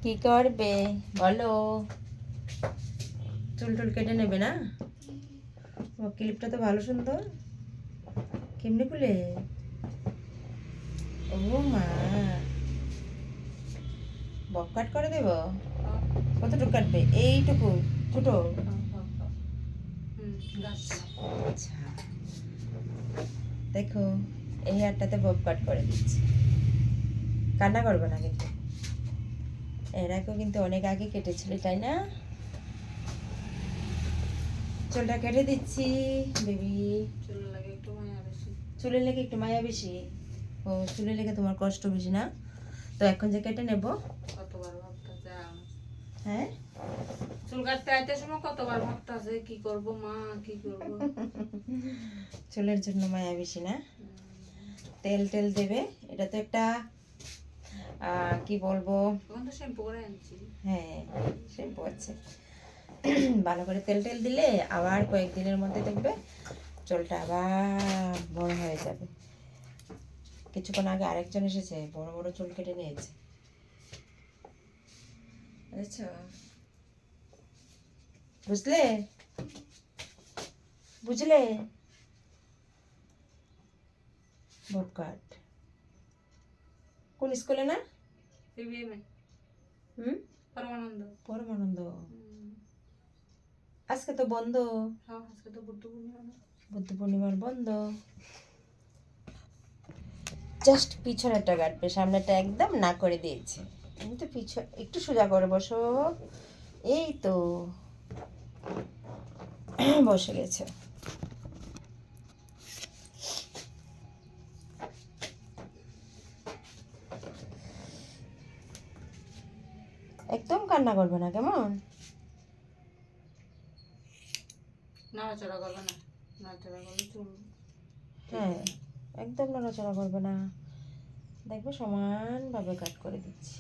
কি করবে বলো? চুল টুল কেটে নেবে না? ও ক্লিপটা তো ভালো সুন্দর। কেমনি খুলে? ও মা, বব কাট করে দেব? কতটুকু কাটবে? এইটুকু ছোট? আচ্ছা, দেখো এই হেয়ারটাতে বব কাট করে দিচ্ছি। কান্না করবে না কিন্তু। এর আগেও কিন্তু অনেক আগে কেটেছিলে, তাই না? চুলটা কেটে দিচ্ছি বেবি। চুলের লেগে একটু মায়া বেশি। ও, চুলের লেগে তোমার কষ্ট বেশি না? তো এখন যে কেটে নেব। কতবার ভাবতেছে হ্যাঁ, চুল কাটতে আইতে সময় কতবার ভাবতেছে কি করব মা, কি করব। চুলের জন্য মায়া বেশি না? তেল টেল দেবে। এটা তো একটা কি বলবো, এখন তো শ্যাম্পু করে আনছি। হ্যাঁ শ্যাম্পু আছে। ভালো করে তেল টেল দিলে আবার কয়েকদিনের মধ্যে দেখবে চুলটা আবার বড় হয়ে যাবে। কিছুক্ষণ আগে আরেকজন এসেছে, বড় বড় চুল কেটে নিয়েছে, বুঝছো? বুঝলে? বুঝলে? বব কাট কোন স্কুলে না? বিবিএমএ হুম, পরমানন্দ। পরমানন্দ। আজকে তো বন্ধ। হ্যাঁ, আজকে তো বুদ্ধ পূর্ণিমা। বুদ্ধ পূর্ণিমার বন্ধ। জাস্ট পিছনেরটা কাটবে, সামনেটা একদম না করে দিয়েছে। আমি তো পিছন একটু সোজা করে বসো। এই তো বসে গেছে। একদম কান্না করবে না, কেমন? নাড়াচাড়া করবে না, নাড়াচাড়া করলে চুল। হ্যাঁ, একদম নড়াচড়া করবে না। দেখবে সমানভাবে কাট করে দিচ্ছি।